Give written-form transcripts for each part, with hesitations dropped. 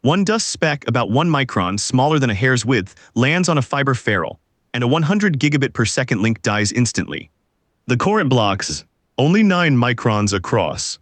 One dust speck about 1 micron smaller than a hair's width lands on a fiber ferrule, and a 100 gigabit per second link dies instantly. The core it blocks, only 9 microns across.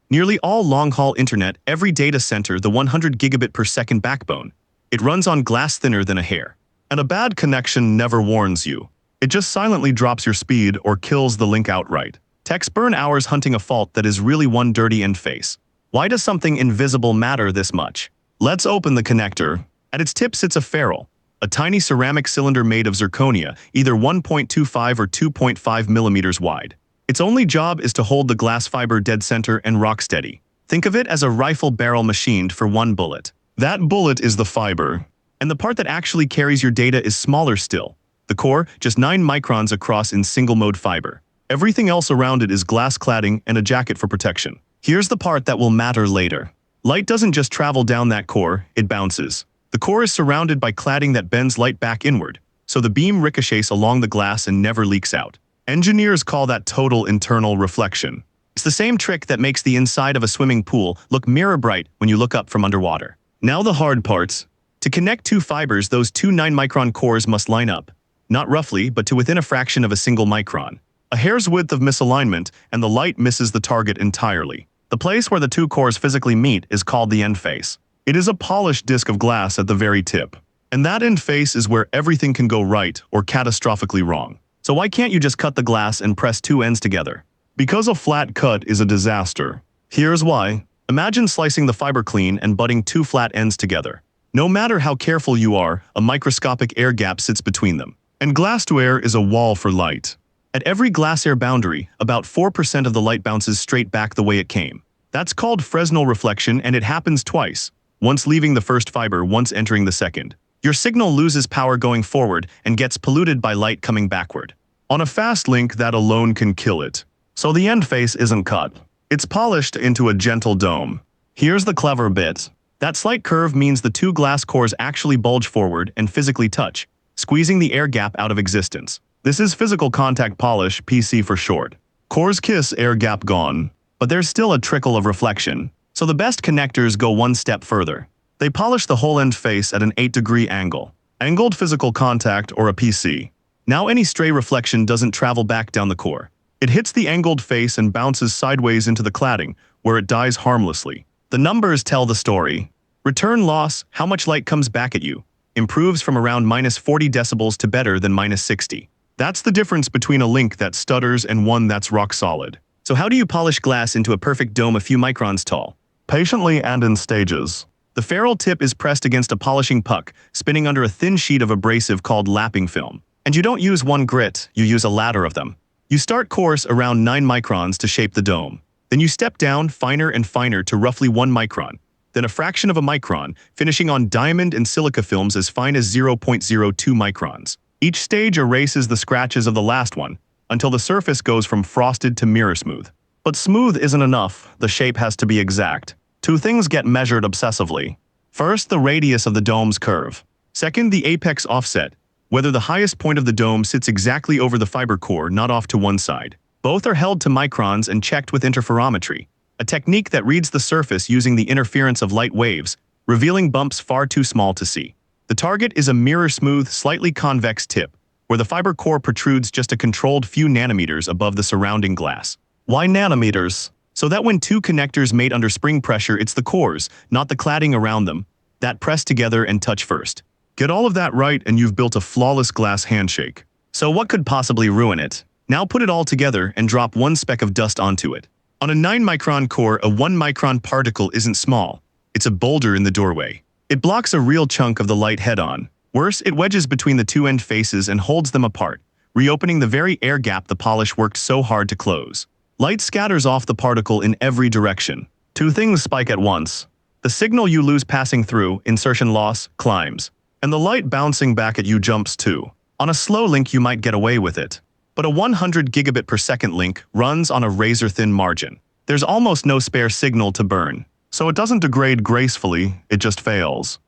Nearly all long-haul internet, every data center, the 100 gigabit per second backbone. It runs on glass thinner than a hair. And a bad connection never warns you. It just silently drops your speed or kills the link outright. Techs burn hours hunting a fault that is really one dirty endface. Why does something invisible matter this much? Let's open the connector. At its tip sits a ferrule, a tiny ceramic cylinder made of zirconia, either 1.25 or 2.5 millimeters wide. Its only job is to hold the glass fiber dead center and rock steady. Think of it as a rifle barrel machined for one bullet. That bullet is the fiber. And the part that actually carries your data is smaller still. The core, just 9 microns across in single-mode fiber. Everything else around it is glass cladding and a jacket for protection. Here's the part that will matter later. Light doesn't just travel down that core, it bounces. The core is surrounded by cladding that bends light back inward, so the beam ricochets along the glass and never leaks out. Engineers call that total internal reflection. It's the same trick that makes the inside of a swimming pool look mirror bright when you look up from underwater. Now the hard parts. To connect two fibers, those two 9-micron cores must line up. Not roughly, but to within a fraction of a single micron. A hair's width of misalignment, and the light misses the target entirely. The place where the two cores physically meet is called the end face. It is a polished disc of glass at the very tip. And that end face is where everything can go right or catastrophically wrong. So why can't you just cut the glass and press two ends together? Because a flat cut is a disaster. Here's why. Imagine slicing the fiber clean and butting two flat ends together. No matter how careful you are, a microscopic air gap sits between them. And glass to air is a wall for light. At every glass-air boundary, about 4% of the light bounces straight back the way it came. That's called Fresnel reflection, and it happens twice. Once leaving the first fiber, once entering the second. Your signal loses power going forward and gets polluted by light coming backward. On a fast link, that alone can kill it. So the end face isn't cut. It's polished into a gentle dome. Here's the clever bit. That slight curve means the two glass cores actually bulge forward and physically touch, squeezing the air gap out of existence. This is physical contact polish, PC for short. Cores kiss, air gap gone. But there's still a trickle of reflection. So the best connectors go one step further. They polish the whole end face at an 8-degree angle. Angled physical contact, or a PC. Now any stray reflection doesn't travel back down the core. It hits the angled face and bounces sideways into the cladding, where it dies harmlessly. The numbers tell the story. Return loss, how much light comes back at you, improves from around minus 40 decibels to better than minus 60. That's the difference between a link that stutters and one that's rock solid. So how do you polish glass into a perfect dome a few microns tall? Patiently and in stages. The ferrule tip is pressed against a polishing puck, spinning under a thin sheet of abrasive called lapping film. And you don't use one grit, you use a ladder of them. You start coarse around 9 microns to shape the dome. Then you step down finer and finer to roughly 1 micron. Then a fraction of a micron, finishing on diamond and silica films as fine as 0.02 microns. Each stage erases the scratches of the last one, until the surface goes from frosted to mirror smooth. But smooth isn't enough, the shape has to be exact. Two things get measured obsessively. First, the radius of the dome's curve. Second, the apex offset, whether the highest point of the dome sits exactly over the fiber core, not off to one side. Both are held to microns and checked with interferometry, a technique that reads the surface using the interference of light waves, revealing bumps far too small to see. The target is a mirror-smooth, slightly convex tip, where the fiber core protrudes just a controlled few nanometers above the surrounding glass. Why nanometers? So that when two connectors mate under spring pressure, it's the cores, not the cladding around them, that press together and touch first. Get all of that right and you've built a flawless glass handshake. So what could possibly ruin it? Now put it all together and drop one speck of dust onto it. On a 9-micron core, a 1-micron particle isn't small. It's a boulder in the doorway. It blocks a real chunk of the light head-on. Worse, it wedges between the two end faces and holds them apart, reopening the very air gap the polish worked so hard to close. Light scatters off the particle in every direction. Two things spike at once. The signal you lose passing through, insertion loss, climbs. And the light bouncing back at you jumps too. On a slow link you might get away with it. But a 100 gigabit per second link runs on a razor-thin margin. There's almost no spare signal to burn. So it doesn't degrade gracefully, it just fails.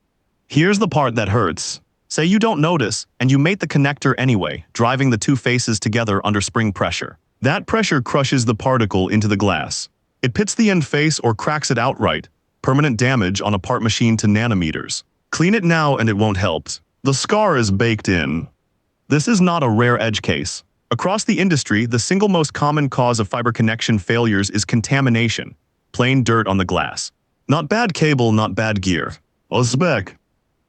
Here's the part that hurts. Say you don't notice, and you mate the connector anyway, driving the two faces together under spring pressure. That pressure crushes the particle into the glass. It pits the end face or cracks it outright, permanent damage on a part machined to nanometers. Clean it now and it won't help. The scar is baked in. This is not a rare edge case. Across the industry, the single most common cause of fiber connection failures is contamination, plain dirt on the glass. Not bad cable, not bad gear. A Speck.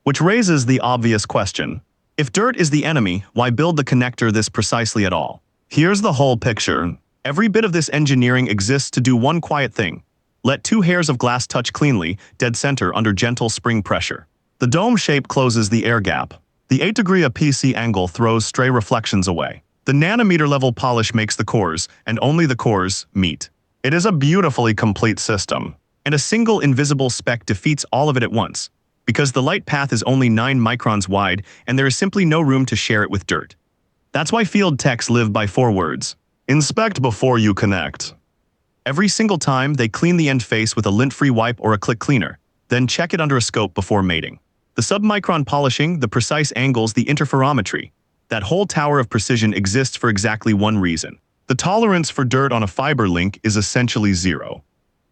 Which raises the obvious question. If dirt is the enemy, why build the connector this precisely at all? Here's the whole picture. Every bit of this engineering exists to do one quiet thing. Let two hairs of glass touch cleanly, dead center under gentle spring pressure. The dome shape closes the air gap. The 8-degree APC angle throws stray reflections away. The nanometer-level polish makes the cores, and only the cores, meet. It is a beautifully complete system. And a single invisible speck defeats all of it at once, because the light path is only 9 microns wide and there is simply no room to share it with dirt. That's why field techs live by 4 words. Inspect before you connect. Every single time, they clean the end face with a lint-free wipe or a click cleaner, then check it under a scope before mating. The submicron polishing, the precise angles, the interferometry. That whole tower of precision exists for exactly one reason. The tolerance for dirt on a fiber link is essentially 0.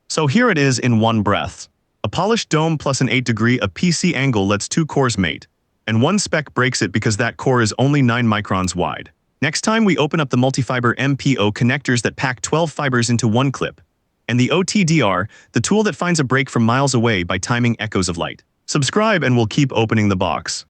So here it is in one breath. A polished dome plus an 8-degree APC angle lets 2 cores mate, and one speck breaks it because that core is only 9 microns wide. Next time we open up the multifiber MPO connectors that pack 12 fibers into one clip, and the OTDR, the tool that finds a break from miles away by timing echoes of light. Subscribe and we'll keep opening the box.